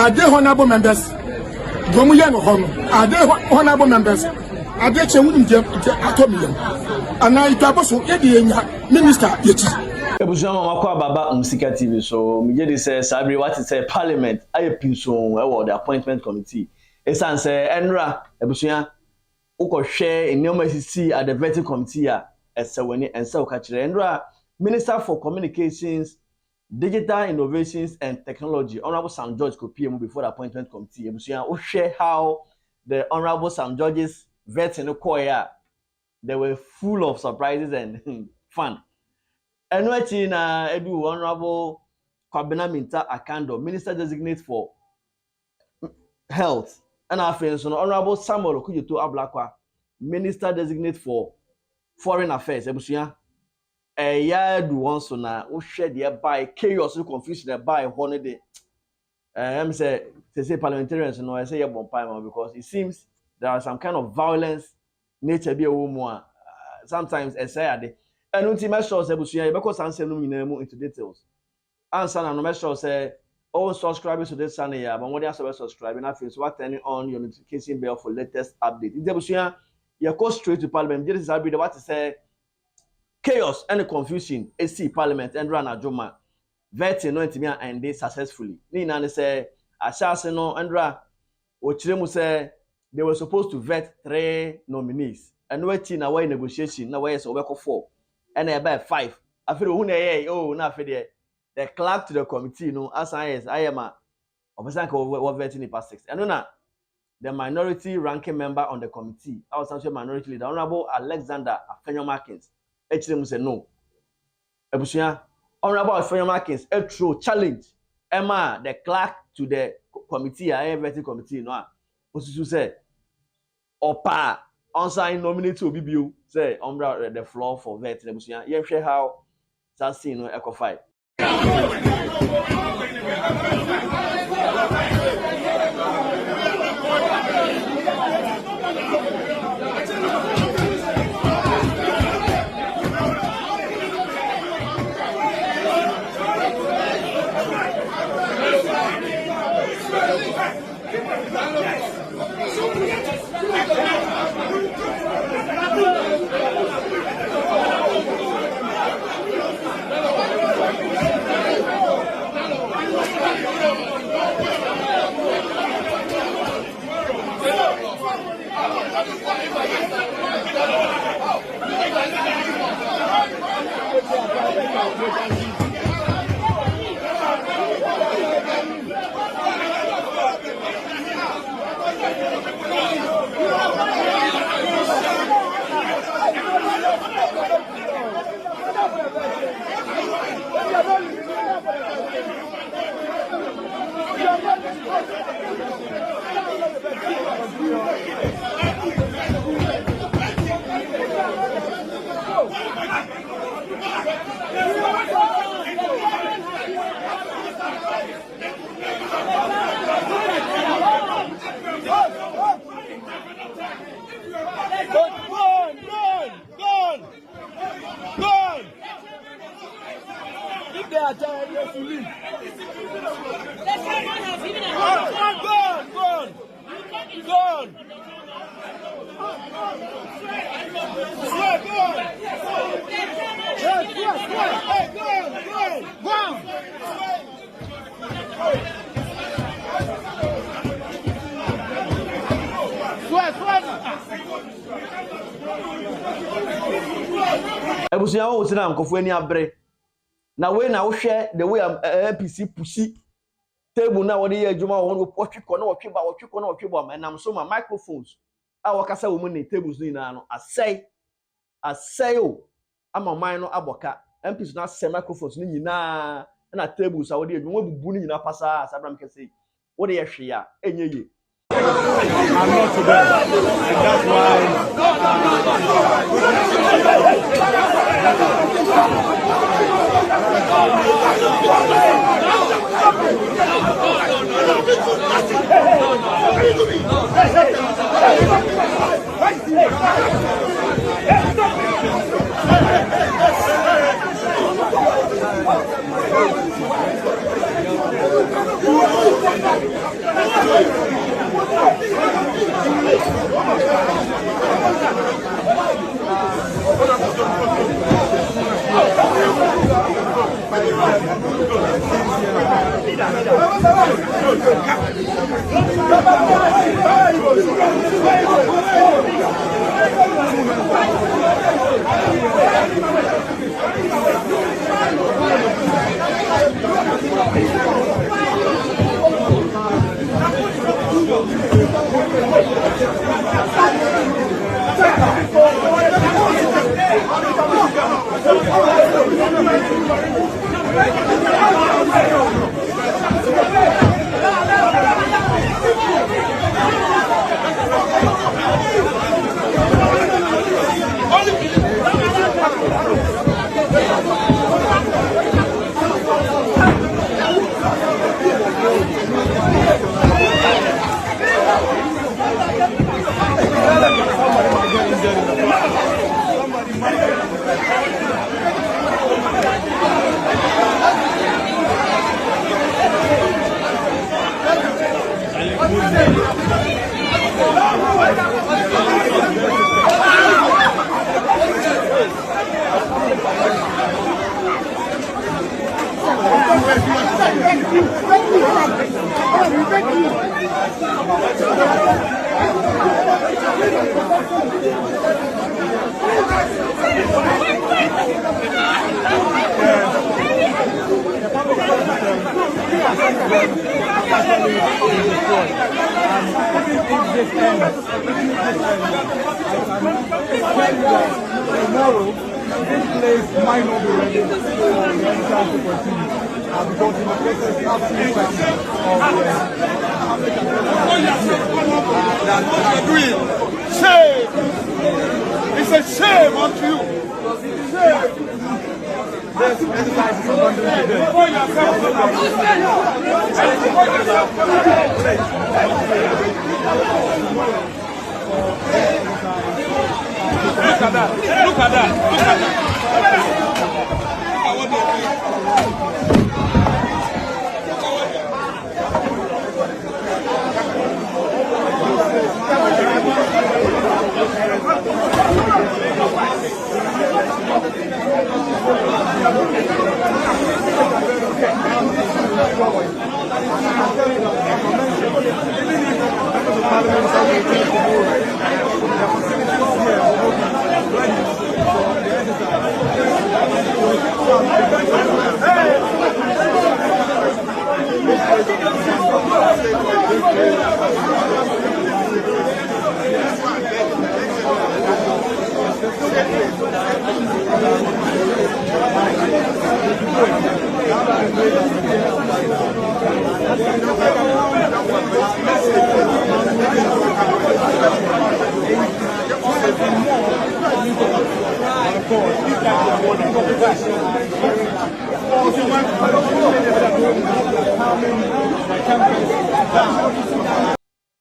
Are they honorable members? Gomuyan Hono. Are they honorable members? Are they chewing Atomium? And I also Minister Yeti. Ebusama makwa baba Msika TV so mjedi say sabri what is say parliament aye pinso e the appointment committee esan say enra ebusuya ukohwe enema sisi at the vetting committee a esewani ensa ukachire enra Minister for Communications, Digital Innovations and Technology Honorable Sam George Kopiemu before the appointment committee ebusuya o share how the Honorable Sam George's vetting choir they were full of surprises and fun. Enwechi na edu Honorable Kwabena Minta Akando, Minister Designate for Health. And after so Honorable Samuel Okujeto Ablakwa, Minister Designate for Foreign Affairs. Ebusuya ya do one so na o share there by chaos confusion by holiday. Say parliamentarians no I say ya bompa because it seems there are some kind of violence nature be a woman sometimes essay and ultimate shows ebusuya because answer no nyina into details answer na no make sure say all subscribers to this channel ya but when you subscribe na face what turning on your notification bell for latest update ebusuya you go straight to parliament this is what to say chaos and confusion AC parliament and run ajoma vetting no ntimi and they successfully ni na say asase no andra o kiremu say they were supposed to vet 3 nominees and waiting na why negotiation na why so we call 4 and about 5. I feel who na after the clerk to the committee no as I am a officer what vetting in past 6. And na the minority ranking member on the committee, I was actually minority leader, Honorable Alexander Afenyo-Markins. HM said no. Ebusuya Honorable Afenyo-Markins a true challenge. Emma the clerk to the committee, I vetting committee no. Osusu said Opa unsigned nominate to BBU say umbra the floor for vet ebusuya ye hwe how that scene no eco5 Ebusuya wo sina nkofo ani abre na we na wo hwe the way APC pushi table na wo de ye adwuma wo twiko na wo tweba na wo twebo am so ma microphones a wo kasa wo mu ne tables ni na no asai o ama man no aboka MPs na asai microphones ni nyina na tables a wo de adwuma bubu ni nyina pasa sabram kese wo de ye hwe ya enye ye I'm not to them, and that's why Tomorrow, this place might not be ready for the chance to continue. Because in the process, absolutely that what you're doing, shame! It's a shame unto you. Shame! this exercise is not doing today. Look at that. Look at that. Look at that.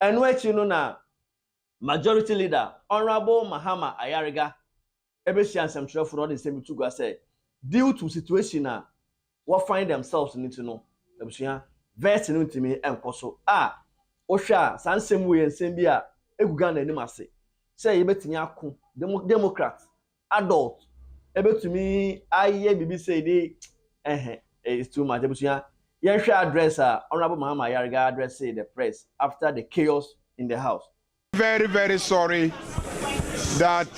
And what you know now, majority leader, Honorable Mahama Ayariga, Ebesian Semtre for all the same to go say, due to situation now, what find themselves need to know. Ebesian, verse into me and Koso. Osha, San same way and same beer, Egugan and Nimase. Say, you bet Yaku, Democrat, adult. Able to me, I hear BB say, it's too much. Ebesian. Yes, address Honorable Mahama Ayariga address the press after the chaos in the house. Very, very sorry that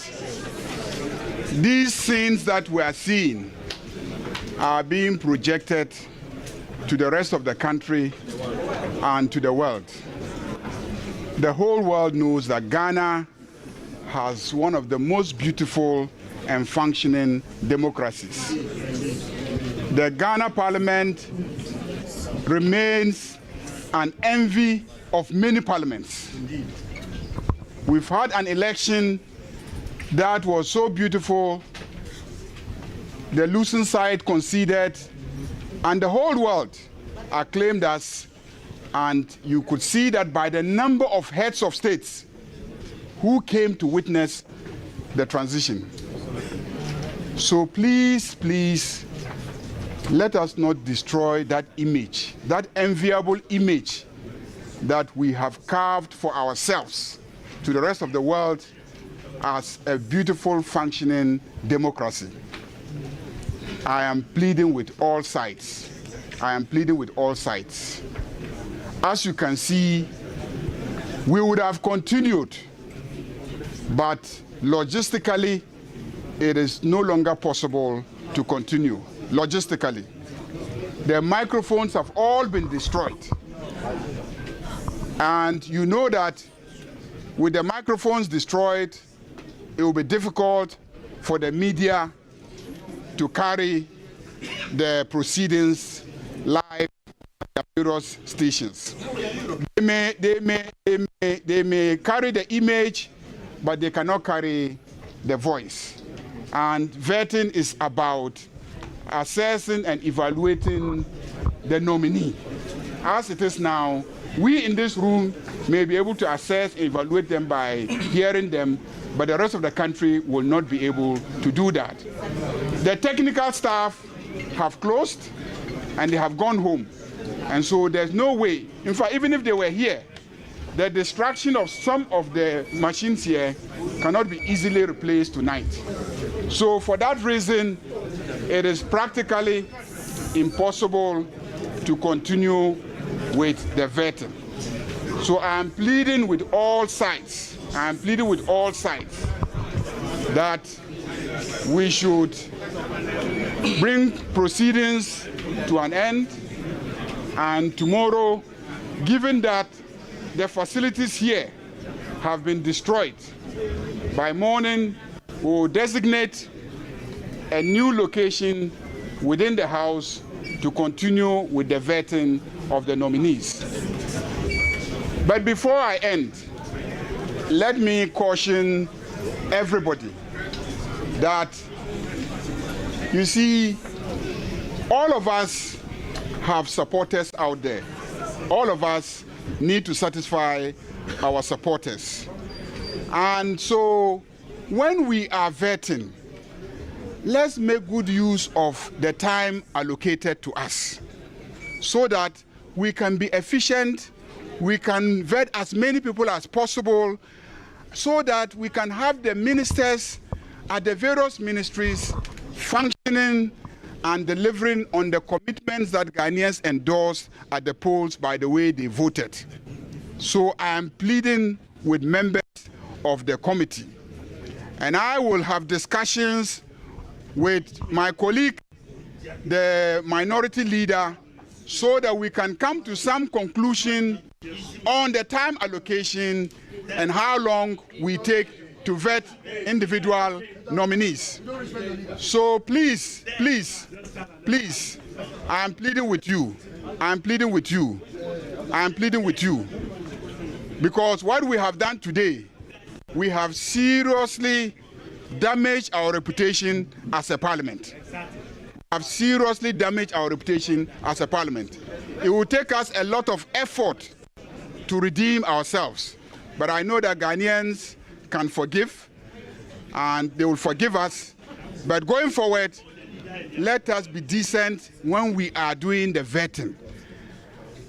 these scenes that we are seeing are being projected to the rest of the country and to the world. The whole world knows that Ghana has one of the most beautiful and functioning democracies. The Ghana Parliament remains an envy of many parliaments. We've had an election that was so beautiful, the losing side conceded, and the whole world acclaimed us, and you could see that by the number of heads of states who came to witness the transition. So please, please, let us not destroy that image, that enviable image that we have carved for ourselves to the rest of the world as a beautiful, functioning democracy. I am pleading with all sides. I am pleading with all sides. As you can see, we would have continued, but logistically, it is no longer possible to continue. Logistically, the microphones have all been destroyed. And you know that with the microphones destroyed, it will be difficult for the media to carry the proceedings live at the various stations. They may carry the image, but they cannot carry the voice. And vetting is about assessing and evaluating the nominee. As it is now, we in this room may be able to assess and evaluate them by hearing them, but the rest of the country will not be able to do that. The technical staff have closed and they have gone home. And so there's no way, in fact, even if they were here, the destruction of some of the machines here cannot be easily replaced tonight. So for that reason, it is practically impossible to continue with the vetting. So I am pleading with all sides, that we should bring proceedings to an end, and tomorrow, given that the facilities here have been destroyed, by morning we will designate a new location within the House to continue with the vetting of the nominees. But before I end, let me caution everybody that, you see, all of us have supporters out there. All of us need to satisfy our supporters. And so when we are vetting, let's make good use of the time allocated to us so that we can be efficient, we can vet as many people as possible, so that we can have the ministers at the various ministries functioning and delivering on the commitments that Ghanaians endorsed at the polls by the way they voted. So I am pleading with members of the committee, and I will have discussions with my colleague, the minority leader, so that we can come to some conclusion on the time allocation and how long we take to vet individual nominees. So please, please, please, I am pleading with you. I am pleading with you. I am pleading with you. Because what we have done today, we have seriously damaged our reputation as a parliament. Have seriously damaged our reputation as a parliament. It will take us a lot of effort to redeem ourselves. But I know that Ghanaians can forgive, and they will forgive us. But going forward, let us be decent when we are doing the vetting.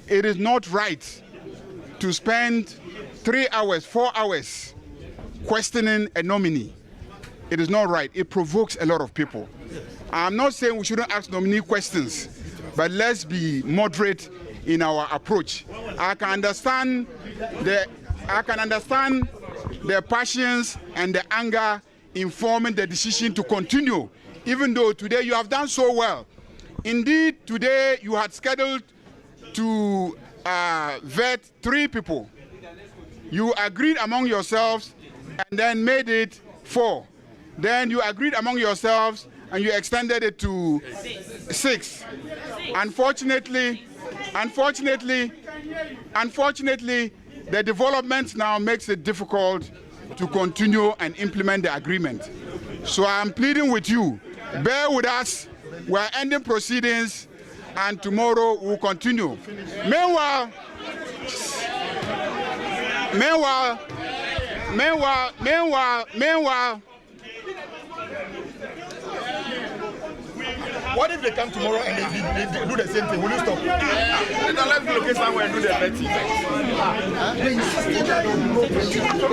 It is not right to spend 3 hours, 4 hours questioning a nominee. It is not right. It provokes a lot of people. I'm not saying we shouldn't ask nominee questions, but let's be moderate in our approach. I can understand the passions and the anger informing the decision to continue, even though today you have done so well. Indeed, today you had scheduled to vet 3 people. You agreed among yourselves and then made it 4. Then you agreed among yourselves and you extended it to 6. Unfortunately, the development now makes it difficult to continue and implement the agreement. So I'm pleading with you, bear with us. We're ending proceedings, and tomorrow we'll continue. Meanwhile, what if they come tomorrow and they do the same thing? Will you stop? Let's locate somewhere and do the vetting. You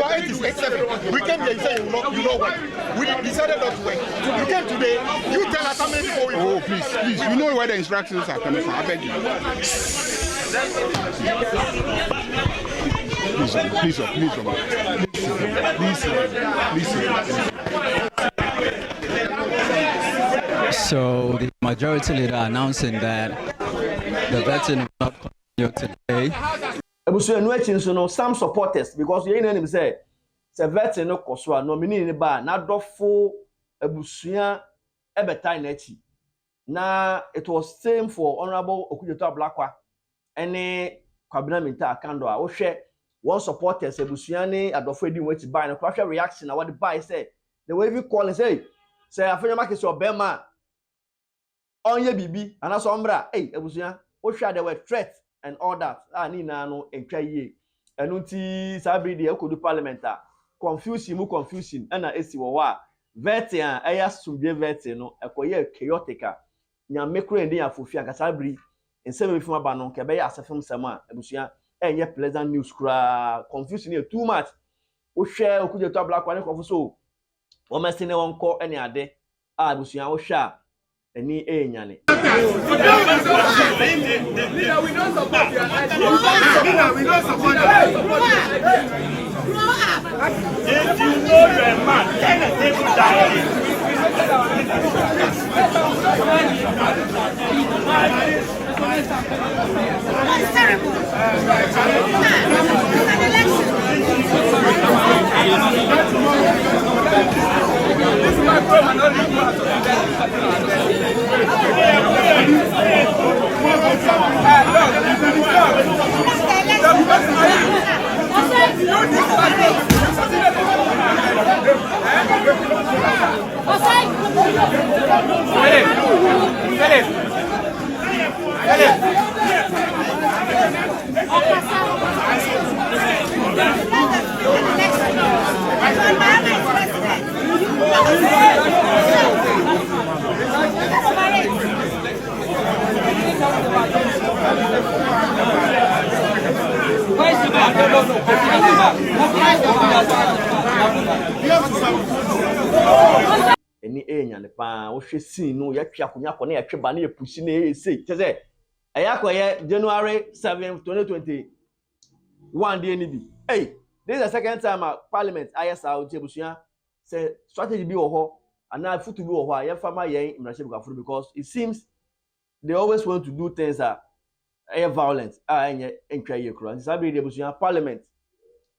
are atheist, except we came here, you say you know what? We decided not to work. You came today, you tell us how many people we Oh, please, you know where the instructions are coming from. I beg you. So the majority leader announcing that the vetting will not continue today. Some supporters, because you know say vetting no koswa nominee ni ba na dofo ebusuya ebeta inachi. Na it was same for Honorable Okudzeto Ablakwa any Kwabena Minta Akando a wohwe one supporters ebusuya ni adofo edi won ti buy na kwahwe reaction na what the buy say the way we call say afenya market so bema onye bibi anaso mbra ebusuya wohwe there were threats and all that ni na no entwa yie Enuti sabri de ekodu parliamenta confusing na esi wo wa vetting a eya sumbe vetting no ekoye chaotic a nya mekro ndi afofi anka sabri nsem befuma ba no ke be ya asefem sem a ebusua enye pleasant news kra confusion e too much wo hwe okujeto ablakwa ne konfu so wo mesine wonko ene ade a ebusua wo hwe a eni enyane we don't support your idea. We don't support if you know you're a man, turn the table down. That's terrible. This is my problem. Eni enyane pa wo hwe sin no ya twa konya ko na ya tweba na ya pushi na e sei tese eyakoye January 7 2021 de eni bi hey this is the second time parliament ISA otebusuya say strategy bi wo ho ana futu bi wo ho a ye fama yen imrashe bukafuru because it seems they always want to do things violent enye entwa ye kro nti sabi de busuya parliament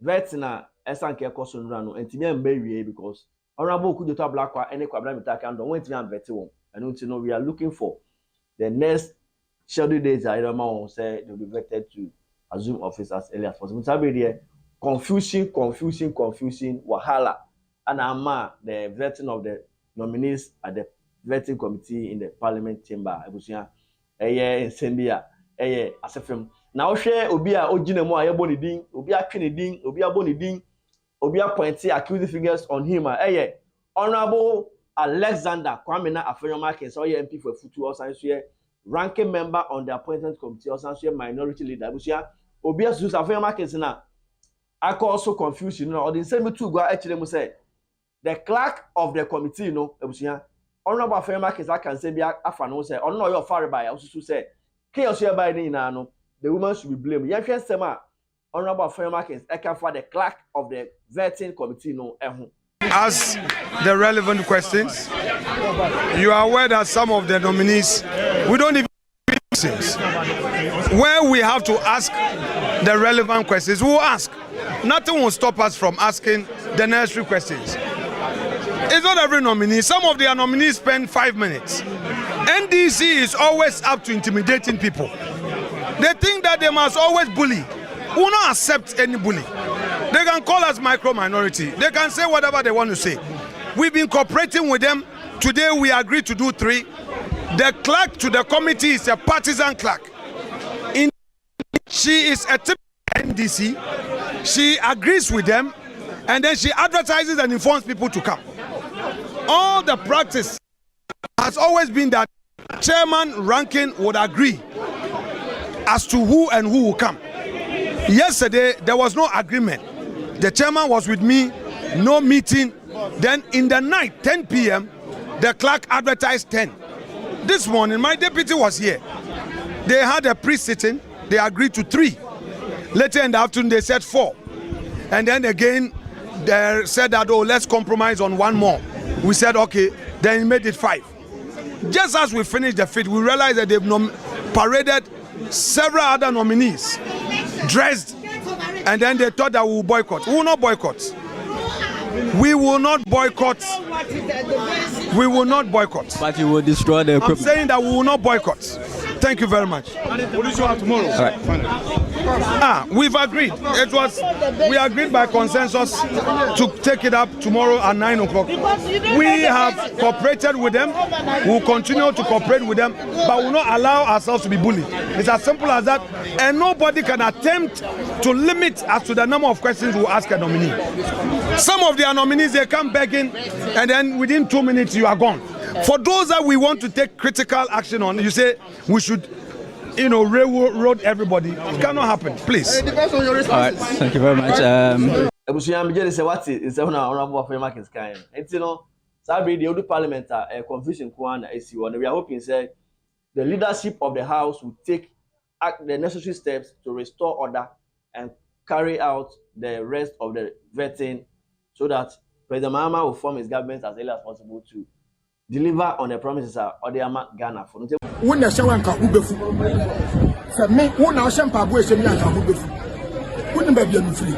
vetina esanke ekoso nra no ntimi ambewie because honorable Kujoto Ablakwa ene kwabra mitaka ndo wentimi ambete won and until now we are looking for the next scheduled days I don't know say they will be vetted to assume office as early as possible sabi de confusing wahala and ama the vetting of the nominees at the vetting committee in the parliament chamber abusia eye nsembia eye asefem na wo hwe obi a ogina mu a yebo ne din obi atwe ne din obi abo ne din obi appoint accusing figures on him eye honorable Alexander Kwamena Afenyomakin so ye MP for Futu also here ranking member on the appointment committee also here minority leader abusia obi asu Afenyomakin na aka also confusion no or the same two go actually mu say the clerk of the committee no abusia honorable Afenyomakin can say bia afa no say ono your far by also say chaos here by ni na no the woman should be blamed yehwe sema honorable Afenyomakin eka for the clerk of the vetting committee no ehun. Ask the relevant questions. You are aware that some of the nominees, we don't even questions. Where we have to ask the relevant questions, we will ask. Nothing will stop us from asking the necessary questions. It's not every nominee. Some of their nominees spend 5 minutes. NDC is always up to intimidating people. They think that they must always bully. We will not accept any bully. They can call us micro-minority. They can say whatever they want to say. We've been cooperating with them. Today we agreed to do 3. The clerk to the committee is a partisan clerk. She is a typical NDC. She agrees with them and then she advertises and informs people to come. All the practice has always been that chairman ranking would agree as to who and who will come. Yesterday there was no agreement. The chairman was with me, no meeting. Then in the night, 10 p.m., the clerk advertised 10. This morning, my deputy was here. They had a pre-sitting. They agreed to 3. Later in the afternoon, they said 4. And then again, they said that, oh, let's compromise on 1 more. We said, okay, then he made it 5. Just as we finished the 5th, we realized that they've paraded several other nominees, dressed, and then they thought that we will boycott. We will not boycott. We will not boycott. We will not boycott. But you will destroy the equipment. I'm saying that we will not boycott. Thank you very much. We'll do it tomorrow. All right. We've agreed. We agreed by consensus to take it up tomorrow at 9 o'clock. We have cooperated with them. We'll continue to cooperate with them, but will not allow ourselves to be bullied. It's as simple as that, and nobody can attempt to limit as to the number of questions we'll ask a nominee. Some of their nominees, they come begging, and then within 2 minutes, you are gone. For those that we want to take critical action on, you say we should, railroad everybody. It cannot happen, please. All right. Thank you very much. Parliament confusion. We are hoping the leadership of the House will take the necessary steps to restore order and carry out the rest of the vetting so that President Mahama will form his government as early as possible to deliver on the promises of Odiama Ghana. When the Shawan Kabubefu, for me, one hour Shampabu is a Kabubefu. Wouldn't be free.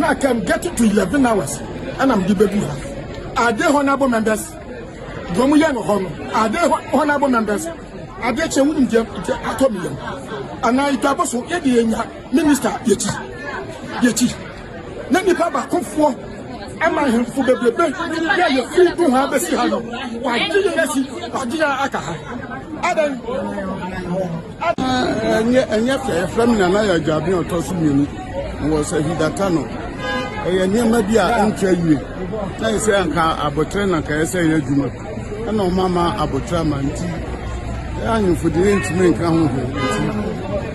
I can get it to 11 hours and I'm the baby. Are they honorable members? Gomuyan Hon, are they honorable members? Are they chewing Atomium? And I Taboso, Minister Yeti. Then the Papa come for. Am I him for the baby? Yeah, you're free to have a Sihano. Why didn't I see Akaha? And yet, a friend and I are jabbing or tossing was a Hidatano. A near maybe I enter you. I say, Abotrana, can I say, I know Mamma Abotraman. I'm for the intimate come.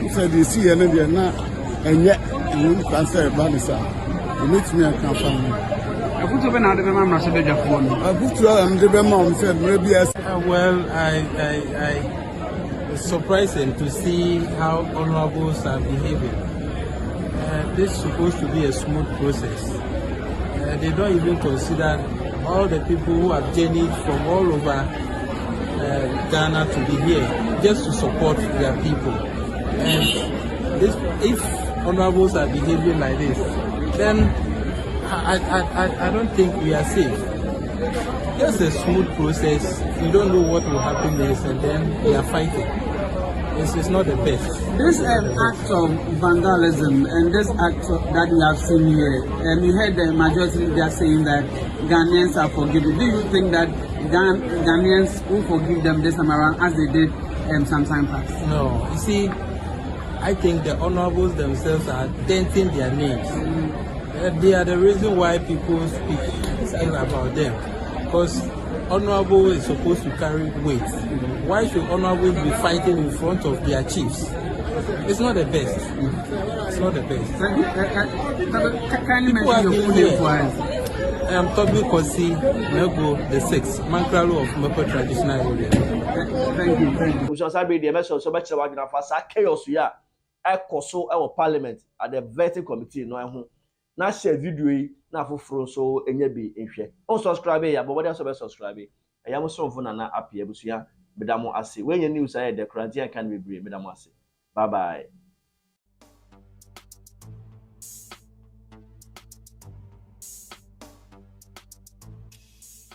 He said, you see, and yet you can say about this. You meet me at Campani. I put up another member of the phone. I put the mom said, maybe yes. Well, it's surprising to see how honorables are behaving. This is supposed to be a smooth process. They don't even consider all the people who have journeyed from all over Ghana to be here just to support their people. And if honorables are behaving like this, then I don't think we are safe. Just a smooth process. You don't know what will happen next, and then we are fighting. This is not the best. This act of vandalism and this act that we have seen here, and you heard the majority leader saying that Ghanaians are forgiven. Do you think that Ghanaians will forgive them this time around as they did some time past? No. You see, I think the honorables themselves are denting their names. They are the reason why people speak ill about them. Because honorable is supposed to carry weight. Why should honorables be fighting in front of their chiefs? It's not the best. It's not the best. Can you mention your full name for us? I am Toby Kosi Nego the 6th, Mankralo of Mepo Traditional Area. Thank you. Parliament at the vetting committee. Na share video yi na afoforo so enye bi enhwe on subscribe ya but whether so subscribe ya mo so na na app ya busua bedamo ase when your news aye the Korean can be brave bedamo ase bye bye.